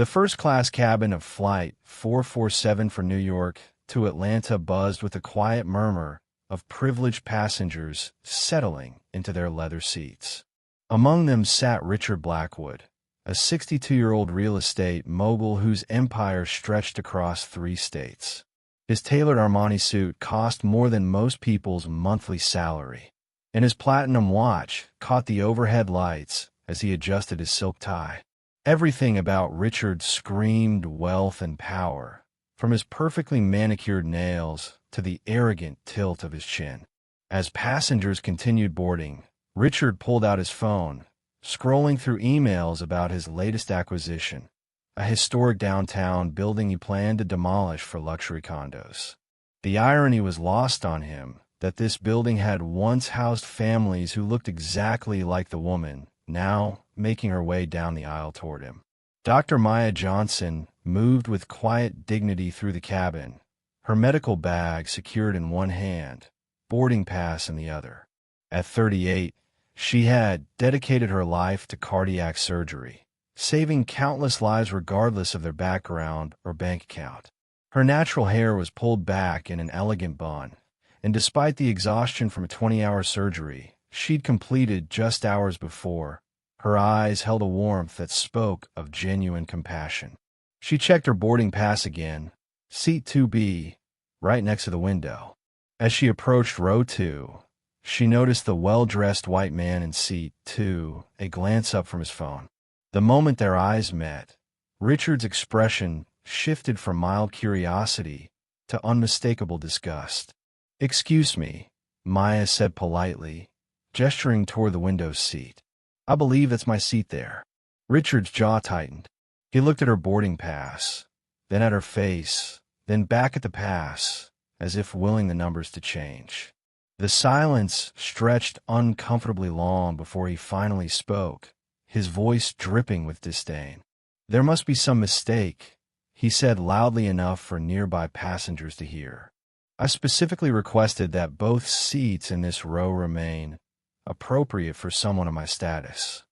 The first-class cabin of Flight 447 for New York to Atlanta buzzed with a quiet murmur of privileged passengers settling into their leather seats. Among them sat Richard Blackwood, a 62-year-old real estate mogul whose empire stretched across 3 states. His tailored Armani suit cost more than most people's monthly salary, and his platinum watch caught the overhead lights as he adjusted his silk tie. Everything about Richard screamed wealth and power, from his perfectly manicured nails to the arrogant tilt of his chin. As passengers continued boarding, Richard pulled out his phone, scrolling through emails about his latest acquisition, a historic downtown building he planned to demolish for luxury condos. The irony was lost on him that this building had once housed families who looked exactly like the woman now making her way down the aisle toward him. Dr. Maya Johnson moved with quiet dignity through the cabin, her medical bag secured in one hand, boarding pass in the other. At 38, she had dedicated her life to cardiac surgery, saving countless lives regardless of their background or bank account. Her natural hair was pulled back in an elegant bun, and despite the exhaustion from a 20-hour surgery she'd completed just hours before, her eyes held a warmth that spoke of genuine compassion. She checked her boarding pass again, seat 2B, right next to the window. As she approached row 2, she noticed the well-dressed white man in seat 2, a glance up from his phone. The moment their eyes met, Richard's expression shifted from mild curiosity to unmistakable disgust. "Excuse me," Maya said politely, gesturing toward the window seat. "I believe that's my seat there." Richard's jaw tightened. He looked at her boarding pass, then at her face, then back at the pass, as if willing the numbers to change. The silence stretched uncomfortably long before he finally spoke, his voice dripping with disdain. "There must be some mistake," he said loudly enough for nearby passengers to hear. "I specifically requested that both seats in this row remain appropriate for someone of my status."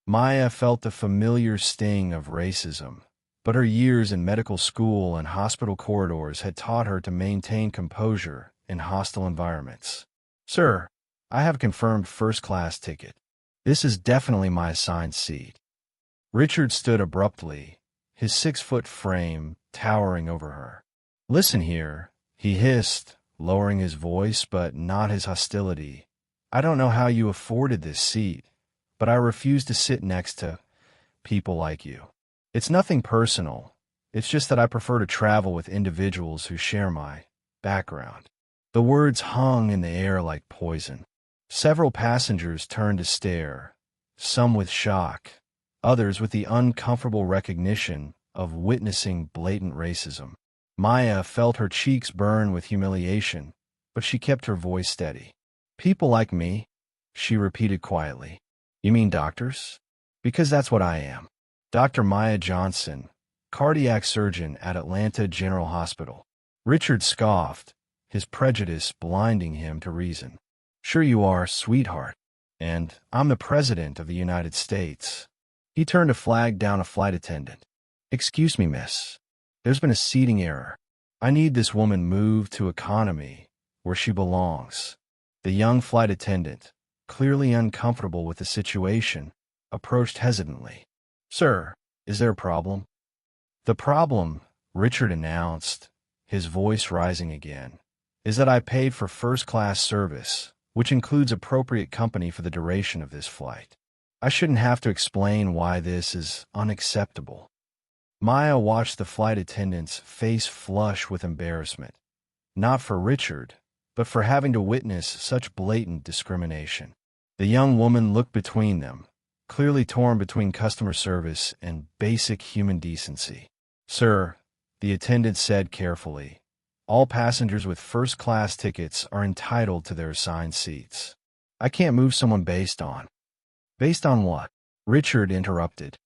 Maya felt the familiar sting of racism, but her years in medical school and hospital corridors had taught her to maintain composure in hostile environments. "Sir, I have a confirmed first-class ticket. This is definitely my assigned seat." Richard stood abruptly, his 6-foot frame towering over her. "Listen here," he hissed, lowering his voice but not his hostility. "I don't know how you afforded this seat, but I refuse to sit next to people like you. It's nothing personal. It's just that I prefer to travel with individuals who share my background." The words hung in the air like poison. Several passengers turned to stare, some with shock, others with the uncomfortable recognition of witnessing blatant racism. Maya felt her cheeks burn with humiliation, but she kept her voice steady. "People like me," she repeated quietly. "You mean doctors? Because that's what I am. Dr. Maya Johnson, cardiac surgeon at Atlanta General Hospital." Richard scoffed, his prejudice blinding him to reason. "Sure you are, sweetheart. And I'm the President of the United States." He turned to flag down a flight attendant. "Excuse me, miss. There's been a seating error. I need this woman moved to economy, where she belongs." The young flight attendant, clearly uncomfortable with the situation, approached hesitantly. "Sir, is there a problem?" "The problem," Richard announced, his voice rising again, "is that I paid for first-class service, which includes appropriate company for the duration of this flight. I shouldn't have to explain why this is unacceptable." Maya watched the flight attendant's face flush with embarrassment, not for Richard, but for having to witness such blatant discrimination. The young woman looked between them, clearly torn between customer service and basic human decency. "Sir," the attendant said carefully, "all passengers with first-class tickets are entitled to their assigned seats. I can't move someone based on—" "Based on what?" Richard interrupted.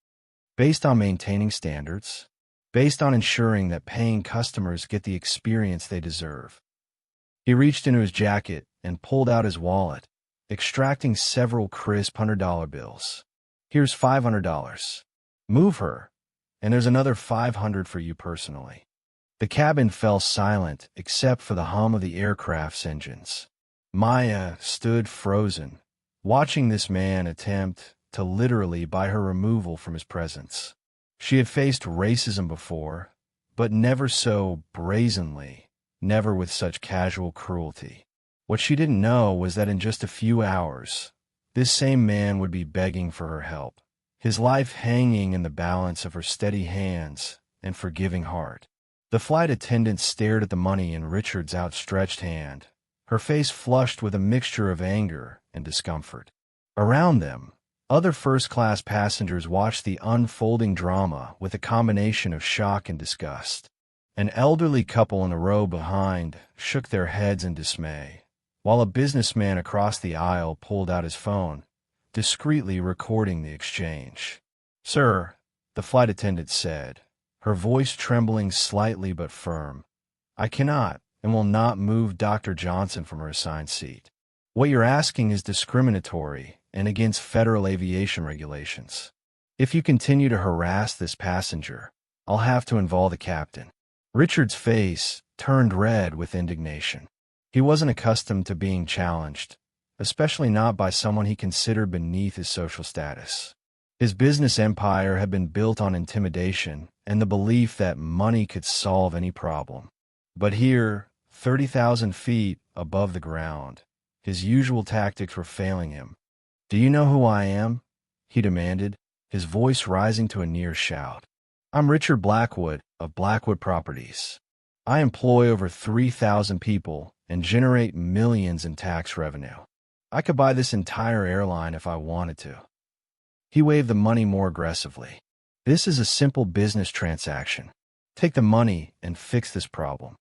"Based on maintaining standards. Based on ensuring that paying customers get the experience they deserve." He reached into his jacket and pulled out his wallet, extracting several crisp $100 bills. "Here's $500. Move her," and there's another 500 for you personally." The cabin fell silent except for the hum of the aircraft's engines. Maya stood frozen, watching this man attempt to literally buy her removal from his presence. She had faced racism before, but never so brazenly, never with such casual cruelty. What she didn't know was that in just a few hours, this same man would be begging for her help, his life hanging in the balance of her steady hands and forgiving heart. The flight attendant stared at the money in Richard's outstretched hand, her face flushed with a mixture of anger and discomfort. Around them, other first-class passengers watched the unfolding drama with a combination of shock and disgust. An elderly couple in the row behind shook their heads in dismay, while a businessman across the aisle pulled out his phone, discreetly recording the exchange. "Sir," the flight attendant said, her voice trembling slightly but firm, "I cannot and will not move Dr. Johnson from her assigned seat. What you're asking is discriminatory and against federal aviation regulations. If you continue to harass this passenger, I'll have to involve the captain." Richard's face turned red with indignation. He wasn't accustomed to being challenged, especially not by someone he considered beneath his social status. His business empire had been built on intimidation and the belief that money could solve any problem. But here, 30,000 feet above the ground, his usual tactics were failing him. "Do you know who I am?" he demanded, his voice rising to a near shout. "I'm Richard Blackwood of Blackwood Properties. I employ over 3,000 people and generate millions in tax revenue. I could buy this entire airline if I wanted to." He waved the money more aggressively. "This is a simple business transaction. Take the money and fix this problem."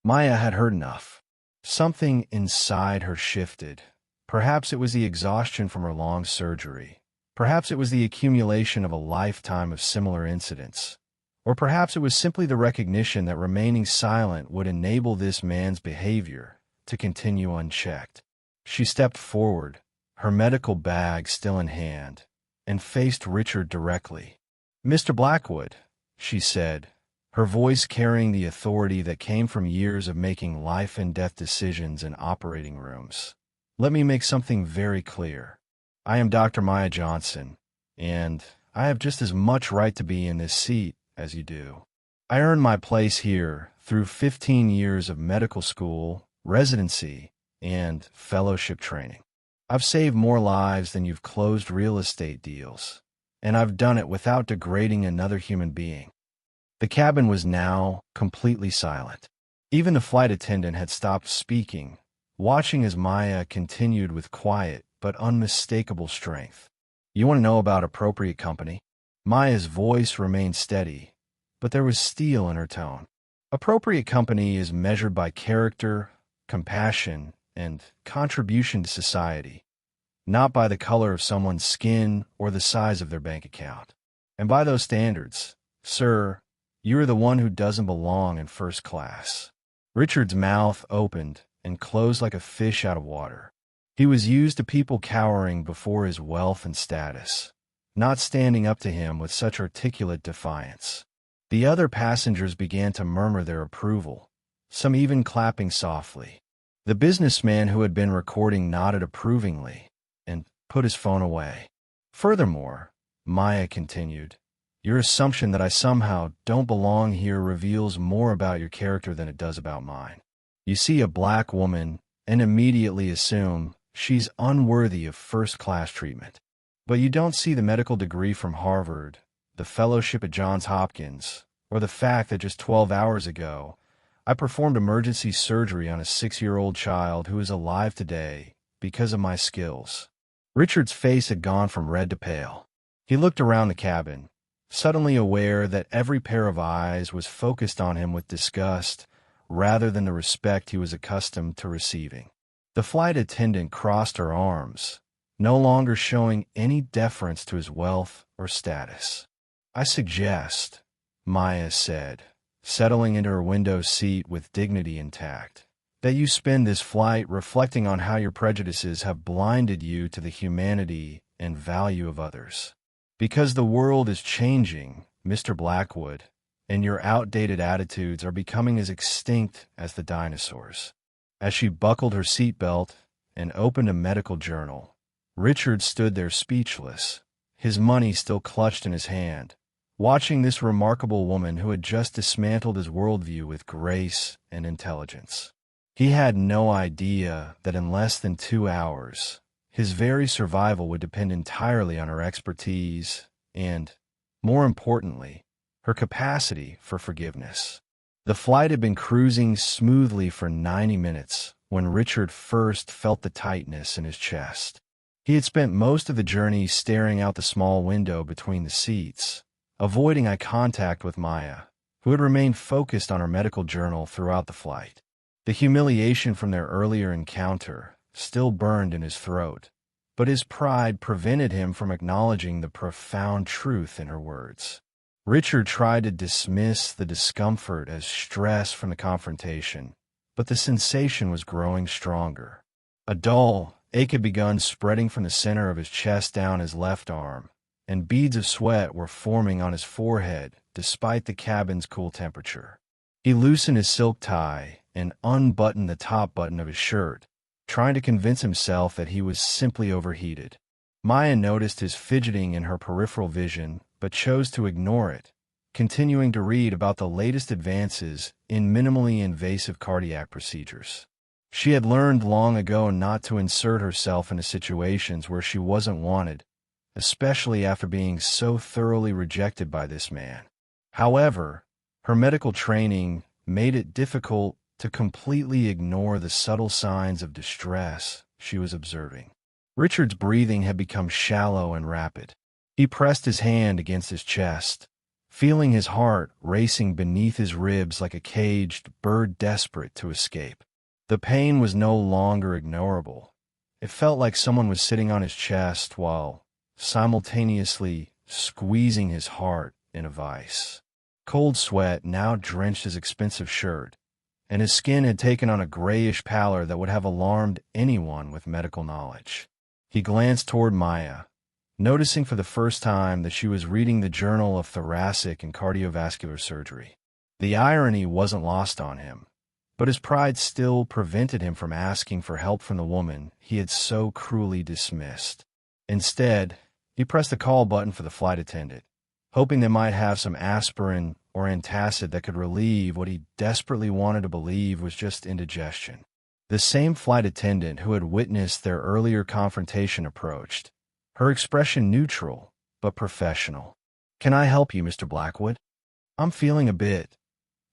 Maya had heard enough. Something inside her shifted. Perhaps it was the exhaustion from her long surgery. Perhaps it was the accumulation of a lifetime of similar incidents. Or perhaps it was simply the recognition that remaining silent would enable this man's behavior to continue unchecked. She stepped forward, her medical bag still in hand, and faced Richard directly. "Mr. Blackwood," she said, her voice carrying the authority that came from years of making life-and-death decisions in operating rooms. "Let me make something very clear. I am Dr. Maya Johnson, and I have just as much right to be in this seat as you do. I earned my place here through 15 years of medical school, residency, and fellowship training. I've saved more lives than you've closed real estate deals, and I've done it without degrading another human being." The cabin was now completely silent. Even the flight attendant had stopped speaking, watching as Maya continued with quiet but unmistakable strength. "You want to know about appropriate company?" Maya's voice remained steady, but there was steel in her tone. "Appropriate company is measured by character, compassion, and contribution to society, not by the color of someone's skin or the size of their bank account. And by those standards, sir, you are the one who doesn't belong in first class." Richard's mouth opened and closed like a fish out of water. He was used to people cowering before his wealth and status, not standing up to him with such articulate defiance. The other passengers began to murmur their approval, some even clapping softly. The businessman who had been recording nodded approvingly and put his phone away. "Furthermore," Maya continued, "your assumption that I somehow don't belong here reveals more about your character than it does about mine. You see a black woman and immediately assume she's unworthy of first-class treatment. But you don't see the medical degree from Harvard, the fellowship at Johns Hopkins, or the fact that just 12 hours ago, I performed emergency surgery on a 6-year-old child who is alive today because of my skills." Richard's face had gone from red to pale. He looked around the cabin, suddenly aware that every pair of eyes was focused on him with disgust rather than the respect he was accustomed to receiving. The flight attendant crossed her arms, no longer showing any deference to his wealth or status. "I suggest," Maya said, settling into her window seat with dignity intact, "that you spend this flight reflecting on how your prejudices have blinded you to the humanity and value of others. Because the world is changing, Mr. Blackwood, and your outdated attitudes are becoming as extinct as the dinosaurs." As she buckled her seatbelt and opened a medical journal, Richard stood there speechless, his money still clutched in his hand, watching this remarkable woman who had just dismantled his worldview with grace and intelligence. He had no idea that in less than 2 hours, his very survival would depend entirely on her expertise and, more importantly, her capacity for forgiveness. The flight had been cruising smoothly for 90 minutes when Richard first felt the tightness in his chest. He had spent most of the journey staring out the small window between the seats, avoiding eye contact with Maya, who had remained focused on her medical journal throughout the flight. The humiliation from their earlier encounter still burned in his throat, but his pride prevented him from acknowledging the profound truth in her words. Richard tried to dismiss the discomfort as stress from the confrontation, but the sensation was growing stronger. A dull ache had begun spreading from the center of his chest down his left arm, and beads of sweat were forming on his forehead despite the cabin's cool temperature. He loosened his silk tie and unbuttoned the top button of his shirt, trying to convince himself that he was simply overheated. Maya noticed his fidgeting in her peripheral vision, but chose to ignore it, continuing to read about the latest advances in minimally invasive cardiac procedures. She had learned long ago not to insert herself into situations where she wasn't wanted, especially after being so thoroughly rejected by this man. However, her medical training made it difficult to completely ignore the subtle signs of distress she was observing. Richard's breathing had become shallow and rapid. He pressed his hand against his chest, feeling his heart racing beneath his ribs like a caged bird desperate to escape. The pain was no longer ignorable. It felt like someone was sitting on his chest while simultaneously squeezing his heart in a vice. Cold sweat now drenched his expensive shirt, and his skin had taken on a grayish pallor that would have alarmed anyone with medical knowledge. He glanced toward Maya, noticing for the first time that she was reading the Journal of Thoracic and Cardiovascular Surgery. The irony wasn't lost on him, but his pride still prevented him from asking for help from the woman he had so cruelly dismissed. Instead, he pressed the call button for the flight attendant, hoping they might have some aspirin or antacid that could relieve what he desperately wanted to believe was just indigestion. The same flight attendant who had witnessed their earlier confrontation approached, her expression neutral but professional. "Can I help you, Mr. Blackwood? I'm feeling a bit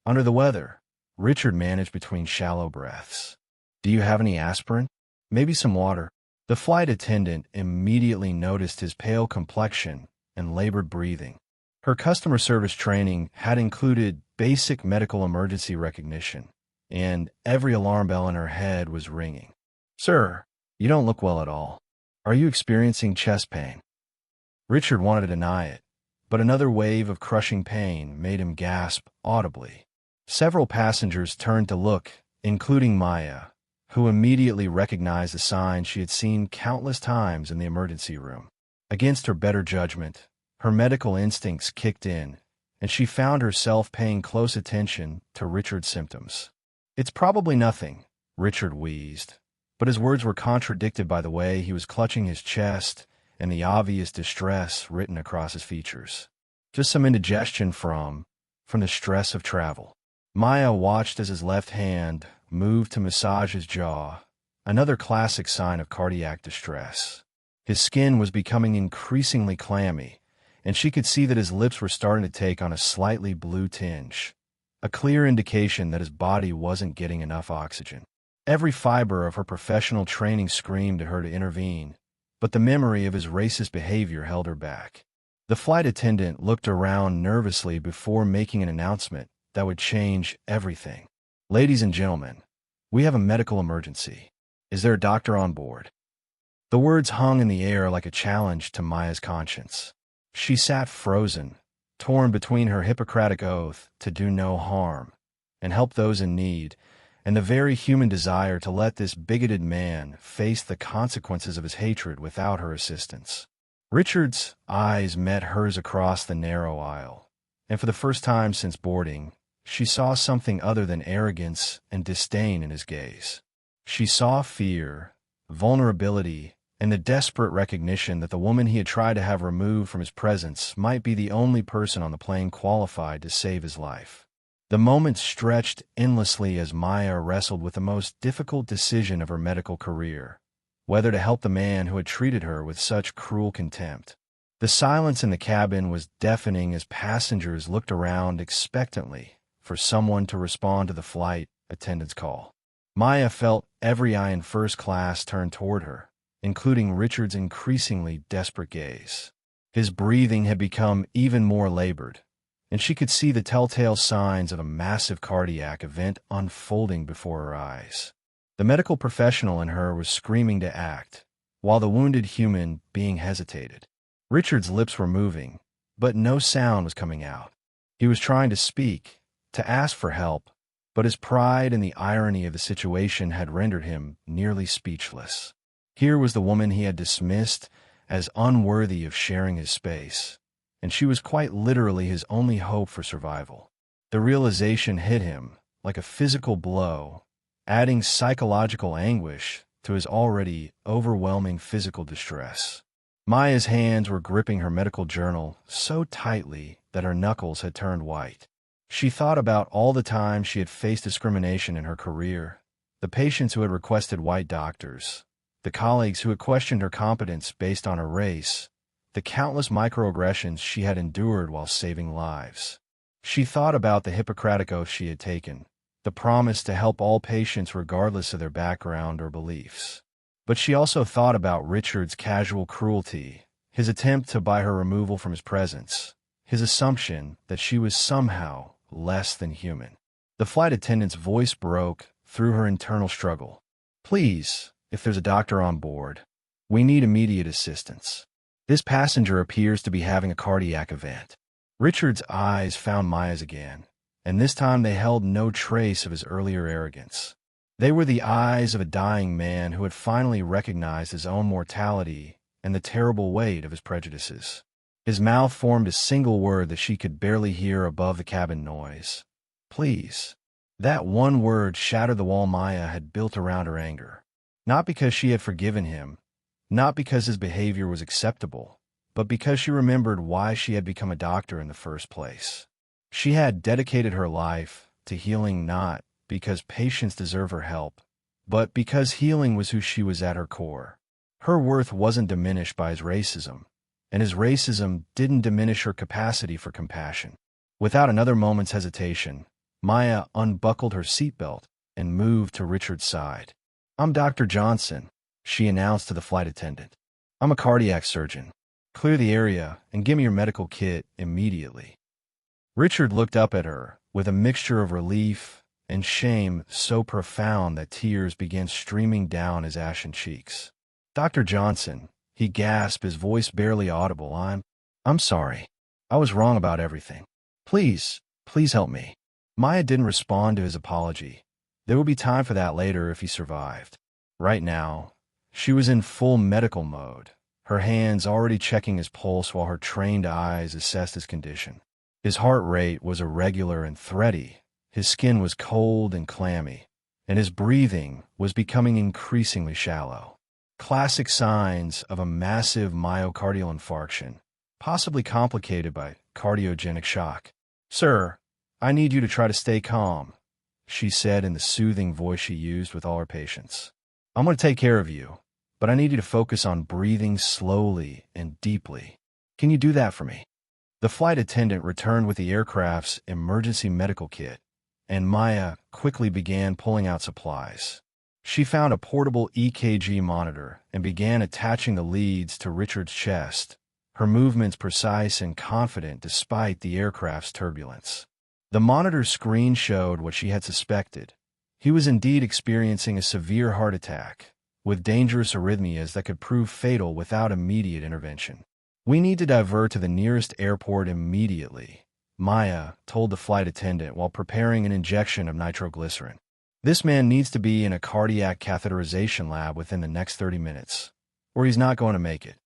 under the weather," Richard managed between shallow breaths. "Do you have any aspirin? Maybe some water?" The flight attendant immediately noticed his pale complexion and labored breathing. Her customer service training had included basic medical emergency recognition, and every alarm bell in her head was ringing. "Sir, you don't look well at all. Are you experiencing chest pain?" Richard wanted to deny it, but another wave of crushing pain made him gasp audibly. Several passengers turned to look, including Maya, who immediately recognized the sign she had seen countless times in the emergency room. Against her better judgment, her medical instincts kicked in, and she found herself paying close attention to Richard's symptoms. "It's probably nothing," Richard wheezed, but his words were contradicted by the way he was clutching his chest and the obvious distress written across his features. "Just some indigestion from the stress of travel." Maya watched as his left hand moved to massage his jaw, another classic sign of cardiac distress. His skin was becoming increasingly clammy, and she could see that his lips were starting to take on a slightly blue tinge, a clear indication that his body wasn't getting enough oxygen. Every fiber of her professional training screamed to her to intervene, but the memory of his racist behavior held her back. The flight attendant looked around nervously before making an announcement that would change everything. "Ladies and gentlemen, we have a medical emergency. Is there a doctor on board?" The words hung in the air like a challenge to Maya's conscience. She sat frozen, torn between her Hippocratic oath to do no harm and help those in need, and the very human desire to let this bigoted man face the consequences of his hatred without her assistance. Richard's eyes met hers across the narrow aisle, and for the first time since boarding, she saw something other than arrogance and disdain in his gaze. She saw fear, vulnerability, and the desperate recognition that the woman he had tried to have removed from his presence might be the only person on the plane qualified to save his life. The moment stretched endlessly as Maya wrestled with the most difficult decision of her medical career, whether to help the man who had treated her with such cruel contempt. The silence in the cabin was deafening as passengers looked around expectantly for someone to respond to the flight attendant's call. Maya felt every eye in first class turn toward her, including Richard's increasingly desperate gaze. His breathing had become even more labored, and she could see the telltale signs of a massive cardiac event unfolding before her eyes. The medical professional in her was screaming to act, while the wounded human being hesitated. Richard's lips were moving, but no sound was coming out. He was trying to speak, to ask for help, but his pride and the irony of the situation had rendered him nearly speechless. Here was the woman he had dismissed as unworthy of sharing his space, and she was quite literally his only hope for survival. The realization hit him like a physical blow, adding psychological anguish to his already overwhelming physical distress. Maya's hands were gripping her medical journal so tightly that her knuckles had turned white. She thought about all the times she had faced discrimination in her career, the patients who had requested white doctors, the colleagues who had questioned her competence based on her race, the countless microaggressions she had endured while saving lives. She thought about the Hippocratic oath she had taken, the promise to help all patients regardless of their background or beliefs. But she also thought about Richard's casual cruelty, his attempt to buy her removal from his presence, his assumption that she was somehow less than human. The flight attendant's voice broke through her internal struggle. "Please, if there's a doctor on board, we need immediate assistance. This passenger appears to be having a cardiac event." Richard's eyes found Maya's again, and this time they held no trace of his earlier arrogance. They were the eyes of a dying man who had finally recognized his own mortality and the terrible weight of his prejudices. His mouth formed a single word that she could barely hear above the cabin noise. "Please." That one word shattered the wall Maya had built around her anger. Not because she had forgiven him, not because his behavior was acceptable, but because she remembered why she had become a doctor in the first place. She had dedicated her life to healing not because patients deserve her help, but because healing was who she was at her core. Her worth wasn't diminished by his racism, and his racism didn't diminish her capacity for compassion. Without another moment's hesitation, Maya unbuckled her seatbelt and moved to Richard's side. "I'm Dr. Johnson," she announced to the flight attendant. "I'm a cardiac surgeon. Clear the area and give me your medical kit immediately." Richard looked up at her with a mixture of relief and shame so profound that tears began streaming down his ashen cheeks. "Dr. Johnson," he gasped, his voice barely audible, I'm sorry. I was wrong about everything. Please help me." Maya didn't respond to his apology. There would be time for that later if he survived. Right now, she was in full medical mode, her hands already checking his pulse while her trained eyes assessed his condition. His heart rate was irregular and thready, his skin was cold and clammy, and his breathing was becoming increasingly shallow. Classic signs of a massive myocardial infarction, possibly complicated by cardiogenic shock. "Sir, I need you to try to stay calm," she said in the soothing voice she used with all her patients. "I'm going to take care of you, but I need you to focus on breathing slowly and deeply. Can you do that for me?" The flight attendant returned with the aircraft's emergency medical kit, and Maya quickly began pulling out supplies. She found a portable EKG monitor and began attaching the leads to Richard's chest, her movements precise and confident despite the aircraft's turbulence. The monitor's screen showed what she had suspected. He was indeed experiencing a severe heart attack, with dangerous arrhythmias that could prove fatal without immediate intervention. "We need to divert to the nearest airport immediately," Maya told the flight attendant while preparing an injection of nitroglycerin. "This man needs to be in a cardiac catheterization lab within the next 30 minutes, or he's not going to make it."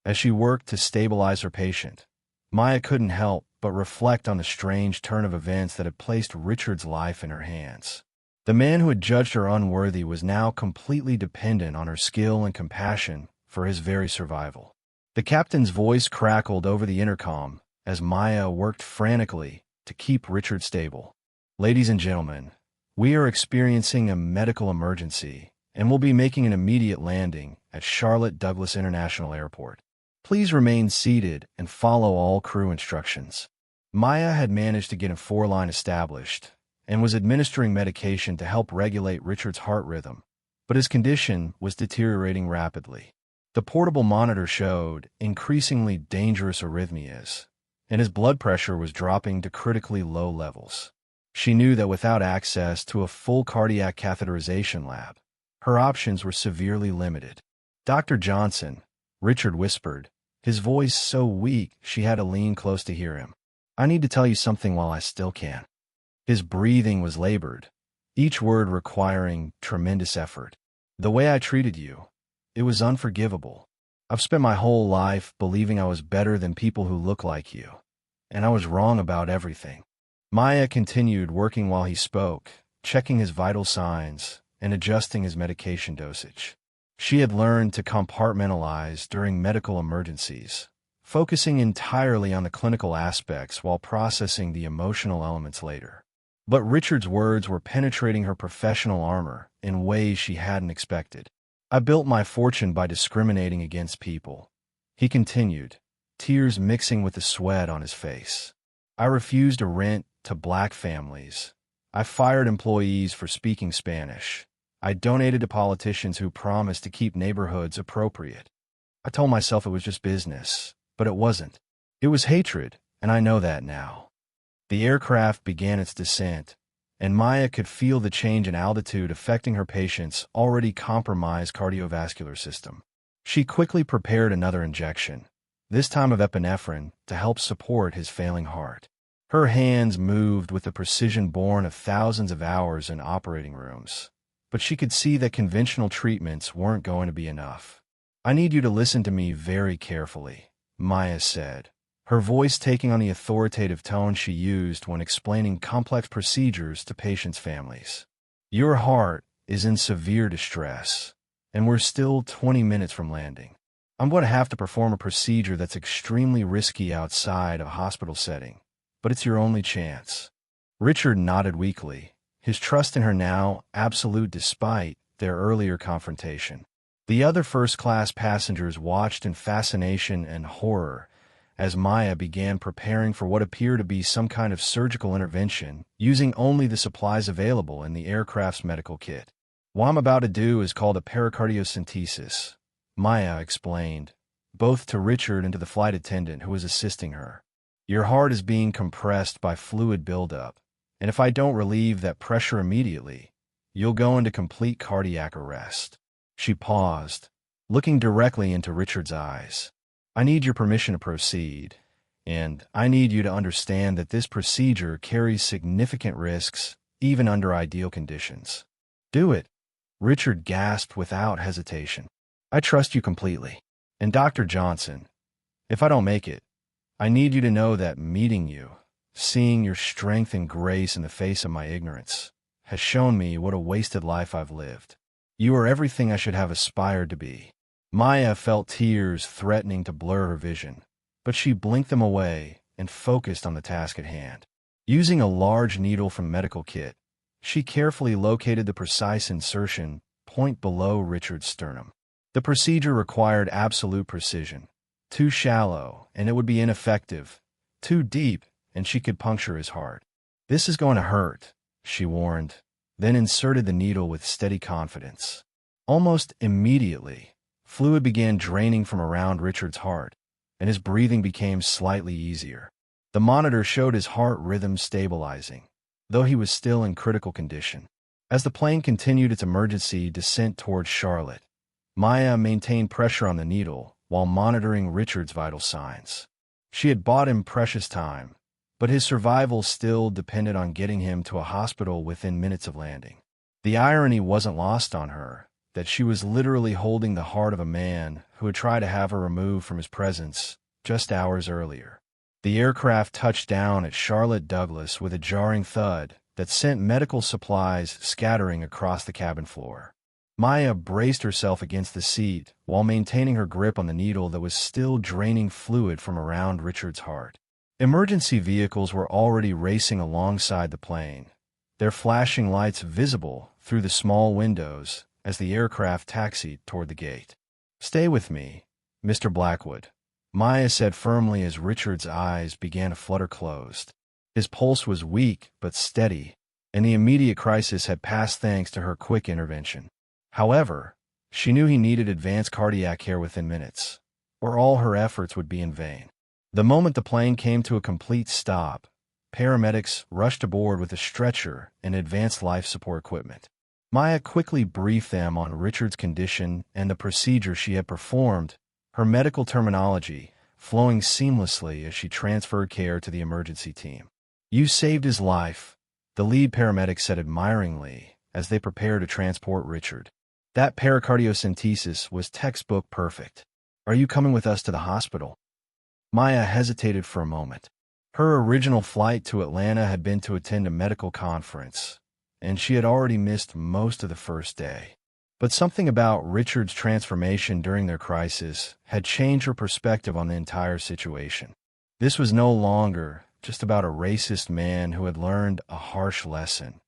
As she worked to stabilize her patient, Maya couldn't help but reflect on the strange turn of events that had placed Richard's life in her hands. The man who had judged her unworthy was now completely dependent on her skill and compassion for his very survival. The captain's voice crackled over the intercom as Maya worked frantically to keep Richard stable. "Ladies and gentlemen, we are experiencing a medical emergency and will be making an immediate landing at Charlotte Douglas International Airport. Please remain seated and follow all crew instructions." Maya had managed to get a 4-line established and was administering medication to help regulate Richard's heart rhythm, but his condition was deteriorating rapidly. The portable monitor showed increasingly dangerous arrhythmias, and his blood pressure was dropping to critically low levels. She knew that without access to a full cardiac catheterization lab, her options were severely limited. "Dr. Johnson," Richard whispered, his voice so weak she had to lean close to hear him. "I need to tell you something while I still can." His breathing was labored, each word requiring tremendous effort. "The way I treated you, it was unforgivable. I've spent my whole life believing I was better than people who look like you, and I was wrong about everything." Maya continued working while he spoke, checking his vital signs and adjusting his medication dosage. She had learned to compartmentalize during medical emergencies, focusing entirely on the clinical aspects while processing the emotional elements later. But Richard's words were penetrating her professional armor in ways she hadn't expected. "I built my fortune by discriminating against people," he continued, tears mixing with the sweat on his face. "I refused a rent to black families. I fired employees for speaking Spanish. I donated to politicians who promised to keep neighborhoods appropriate. I told myself it was just business, but it wasn't. It was hatred, and I know that now." The aircraft began its descent, and Maya could feel the change in altitude affecting her patient's already compromised cardiovascular system. She quickly prepared another injection, this time of epinephrine, to help support his failing heart. Her hands moved with the precision born of thousands of hours in operating rooms, but she could see that conventional treatments weren't going to be enough. "I need you to listen to me very carefully," Maya said, her voice taking on the authoritative tone she used when explaining complex procedures to patients' families. "Your heart is in severe distress, and we're still 20 minutes from landing. I'm going to have to perform a procedure that's extremely risky outside a hospital setting, but it's your only chance." Richard nodded weakly, his trust in her now absolute despite their earlier confrontation. The other first-class passengers watched in fascination and horror as Maya began preparing for what appeared to be some kind of surgical intervention using only the supplies available in the aircraft's medical kit. "What I'm about to do is called a pericardiocentesis," Maya explained, both to Richard and to the flight attendant who was assisting her. "Your heart is being compressed by fluid buildup, and if I don't relieve that pressure immediately, you'll go into complete cardiac arrest." She paused, looking directly into Richard's eyes. "I need your permission to proceed, and I need you to understand that this procedure carries significant risks, even under ideal conditions." "Do it," Richard gasped without hesitation. "I trust you completely. And Dr. Johnson, if I don't make it, I need you to know that meeting you, seeing your strength and grace in the face of my ignorance, has shown me what a wasted life I've lived. You are everything I should have aspired to be." Maya felt tears threatening to blur her vision, but she blinked them away and focused on the task at hand. Using a large needle from medical kit, she carefully located the precise insertion point below Richard's sternum. The procedure required absolute precision. Too shallow, and it would be ineffective. Too deep, and she could puncture his heart. "This is going to hurt," she warned, then inserted the needle with steady confidence. Almost immediately, fluid began draining from around Richard's heart, and his breathing became slightly easier. The monitor showed his heart rhythm stabilizing, though he was still in critical condition. As the plane continued its emergency descent towards Charlotte, Maya maintained pressure on the needle while monitoring Richard's vital signs. She had bought him precious time, but his survival still depended on getting him to a hospital within minutes of landing. The irony wasn't lost on her that she was literally holding the heart of a man who had tried to have her removed from his presence just hours earlier. The aircraft touched down at Charlotte Douglas with a jarring thud that sent medical supplies scattering across the cabin floor. Maya braced herself against the seat while maintaining her grip on the needle that was still draining fluid from around Richard's heart. Emergency vehicles were already racing alongside the plane, their flashing lights visible through the small windows as the aircraft taxied toward the gate. "Stay with me, Mr. Blackwood," Maya said firmly as Richard's eyes began to flutter closed. His pulse was weak but steady, and the immediate crisis had passed thanks to her quick intervention. However, she knew he needed advanced cardiac care within minutes, or all her efforts would be in vain. The moment the plane came to a complete stop, paramedics rushed aboard with a stretcher and advanced life support equipment. Maya quickly briefed them on Richard's condition and the procedure she had performed, her medical terminology flowing seamlessly as she transferred care to the emergency team. "You saved his life," the lead paramedic said admiringly as they prepared to transport Richard. "That pericardiocentesis was textbook perfect. Are you coming with us to the hospital?" Maya hesitated for a moment. Her original flight to Atlanta had been to attend a medical conference, and she had already missed most of the first day. But something about Richard's transformation during their crisis had changed her perspective on the entire situation. This was no longer just about a racist man who had learned a harsh lesson.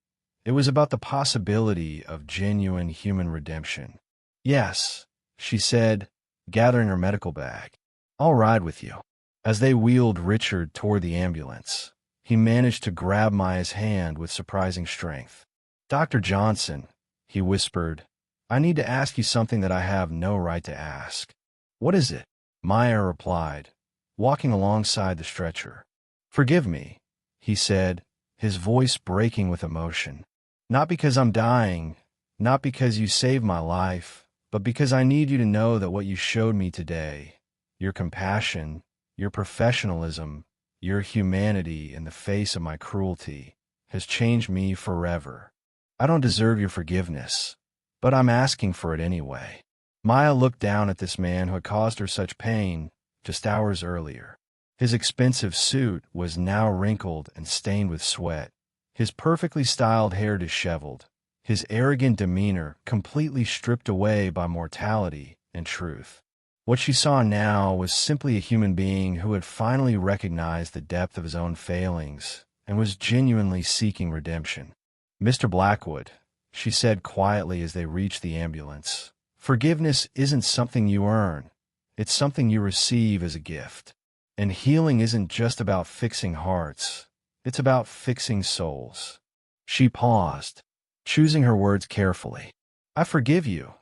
It was about the possibility of genuine human redemption. "Yes," she said, gathering her medical bag. "I'll ride with you." As they wheeled Richard toward the ambulance, he managed to grab Maya's hand with surprising strength. "Dr. Johnson," he whispered, "I need to ask you something that I have no right to ask." "What is it?" Maya replied, walking alongside the stretcher. "Forgive me," he said, his voice breaking with emotion. "Not because I'm dying, not because you saved my life, but because I need you to know that what you showed me today, your compassion, your professionalism, your humanity in the face of my cruelty, has changed me forever. I don't deserve your forgiveness, but I'm asking for it anyway." Maya looked down at this man who had caused her such pain just hours earlier. His expensive suit was now wrinkled and stained with sweat, his perfectly styled hair disheveled, his arrogant demeanor completely stripped away by mortality and truth. What she saw now was simply a human being who had finally recognized the depth of his own failings and was genuinely seeking redemption. "Mr. Blackwood," she said quietly as they reached the ambulance, "forgiveness isn't something you earn. It's something you receive as a gift. And healing isn't just about fixing hearts. It's about fixing souls." She paused, choosing her words carefully. "I forgive you,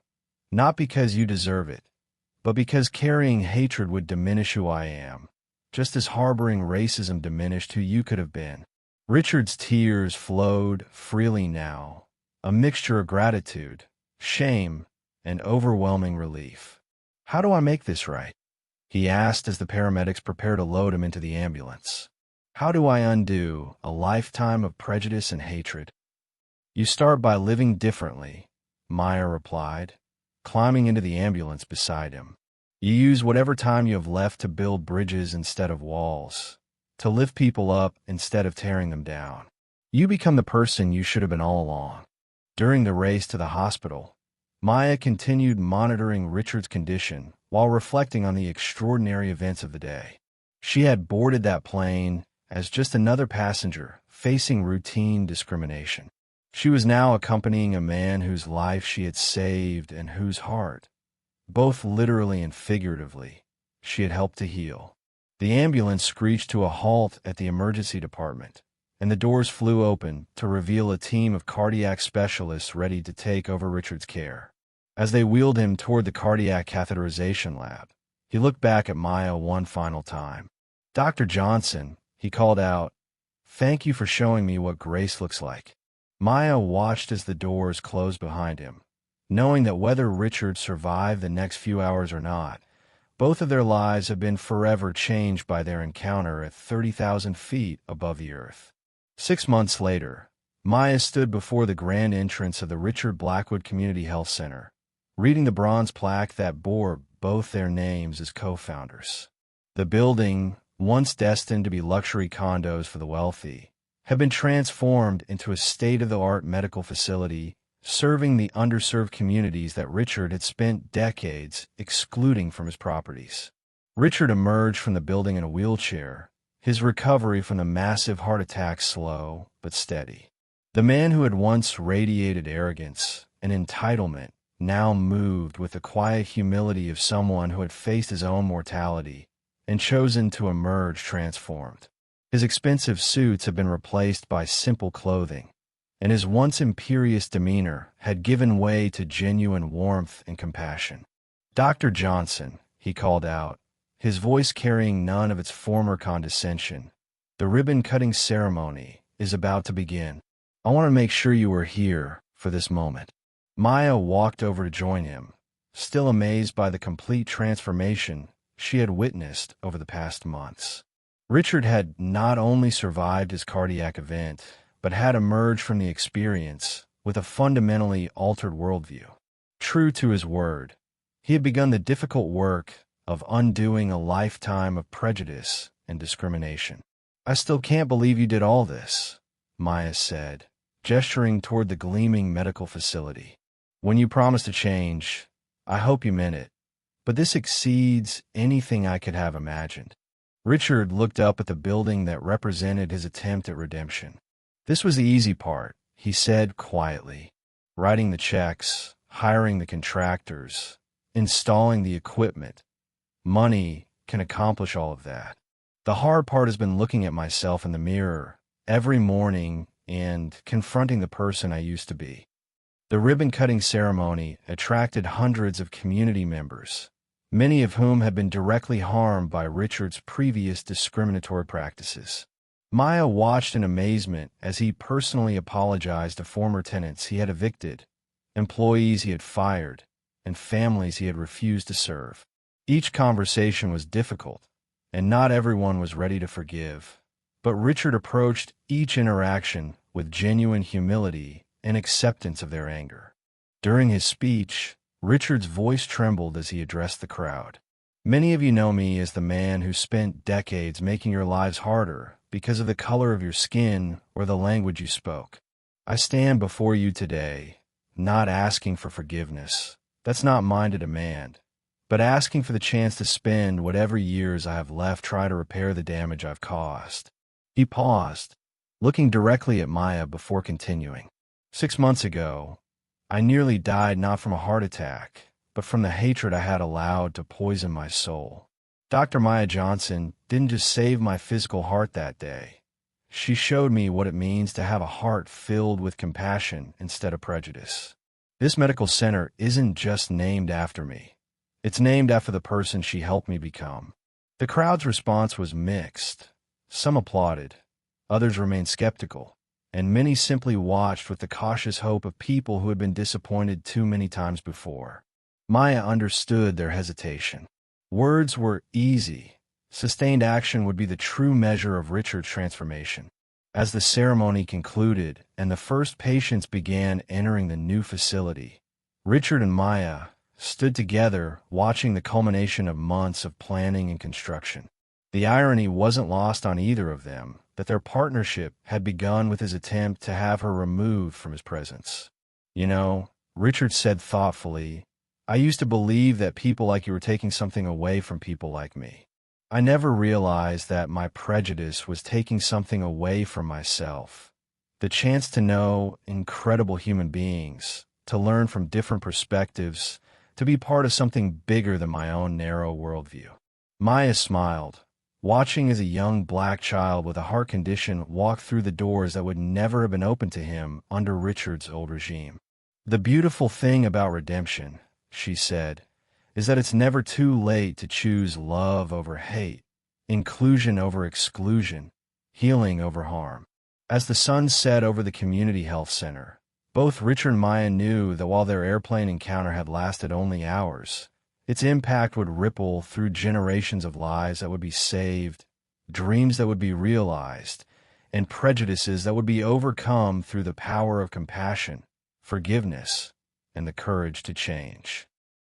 not because you deserve it, but because carrying hatred would diminish who I am, just as harboring racism diminished who you could have been." Richard's tears flowed freely now, a mixture of gratitude, shame, and overwhelming relief. "How do I make this right?" he asked as the paramedics prepared to load him into the ambulance. "How do I undo a lifetime of prejudice and hatred?" "You start by living differently," Maya replied, climbing into the ambulance beside him. "You use whatever time you have left to build bridges instead of walls, to lift people up instead of tearing them down. You become the person you should have been all along." During the race to the hospital, Maya continued monitoring Richard's condition while reflecting on the extraordinary events of the day. She had boarded that plane as just another passenger facing routine discrimination. She was now accompanying a man whose life she had saved and whose heart, both literally and figuratively, she had helped to heal. The ambulance screeched to a halt at the emergency department, and the doors flew open to reveal a team of cardiac specialists ready to take over Richard's care. As they wheeled him toward the cardiac catheterization lab, he looked back at Maya one final time. "Dr. Johnson," he called out, "thank you for showing me what grace looks like." Maya watched as the doors closed behind him, knowing that whether Richard survived the next few hours or not, both of their lives have been forever changed by their encounter at 30,000 feet above the earth. 6 months later, Maya stood before the grand entrance of the Richard Blackwood Community Health Center, reading the bronze plaque that bore both their names as co-founders. The building, once destined to be luxury condos for the wealthy, have been transformed into a state-of-the-art medical facility serving the underserved communities that Richard had spent decades excluding from his properties. Richard emerged from the building in a wheelchair, his recovery from the massive heart attack slow but steady. The man who had once radiated arrogance and entitlement now moved with the quiet humility of someone who had faced his own mortality and chosen to emerge transformed. His expensive suits had been replaced by simple clothing, and his once imperious demeanor had given way to genuine warmth and compassion. "Dr. Johnson," he called out, his voice carrying none of its former condescension, "the ribbon-cutting ceremony is about to begin. I want to make sure you are here for this moment." Maya walked over to join him, still amazed by the complete transformation she had witnessed over the past months. Richard had not only survived his cardiac event, but had emerged from the experience with a fundamentally altered worldview. True to his word, he had begun the difficult work of undoing a lifetime of prejudice and discrimination. "I still can't believe you did all this," Maya said, gesturing toward the gleaming medical facility. "When you promised to change, I hope you meant it, but this exceeds anything I could have imagined." Richard looked up at the building that represented his attempt at redemption. "This was the easy part," he said quietly. "Writing the checks, hiring the contractors, installing the equipment. Money can accomplish all of that. The hard part has been looking at myself in the mirror every morning and confronting the person I used to be." The ribbon-cutting ceremony attracted hundreds of community members, many of whom had been directly harmed by Richard's previous discriminatory practices. Maya watched in amazement as he personally apologized to former tenants he had evicted, employees he had fired, and families he had refused to serve. Each conversation was difficult, and not everyone was ready to forgive, but Richard approached each interaction with genuine humility and acceptance of their anger. During his speech, Richard's voice trembled as he addressed the crowd. "Many of you know me as the man who spent decades making your lives harder because of the color of your skin or the language you spoke. I stand before you today, not asking for forgiveness. That's not mine to demand, but asking for the chance to spend whatever years I have left trying to repair the damage I've caused." He paused, looking directly at Maya before continuing. 6 months ago, I nearly died not from a heart attack, but from the hatred I had allowed to poison my soul. Dr. Maya Johnson didn't just save my physical heart that day. She showed me what it means to have a heart filled with compassion instead of prejudice. This medical center isn't just named after me. It's named after the person she helped me become. The crowd's response was mixed. Some applauded, others remained skeptical, and many simply watched with the cautious hope of people who had been disappointed too many times before. Maya understood their hesitation. Words were easy. Sustained action would be the true measure of Richard's transformation. As the ceremony concluded and the first patients began entering the new facility, Richard and Maya stood together watching the culmination of months of planning and construction. The irony wasn't lost on either of them that their partnership had begun with his attempt to have her removed from his presence. "You know," Richard said thoughtfully, "I used to believe that people like you were taking something away from people like me. I never realized that my prejudice was taking something away from myself. The chance to know incredible human beings, to learn from different perspectives, to be part of something bigger than my own narrow worldview." Maya smiled, watching as a young black child with a heart condition walked through the doors that would never have been open to him under Richard's old regime. "The beautiful thing about redemption," she said, "is that it's never too late to choose love over hate, inclusion over exclusion, healing over harm." As the sun set over the community health center, both Richard and Maya knew that while their airplane encounter had lasted only hours, its impact would ripple through generations of lives that would be saved, dreams that would be realized, and prejudices that would be overcome through the power of compassion, forgiveness, and the courage to change.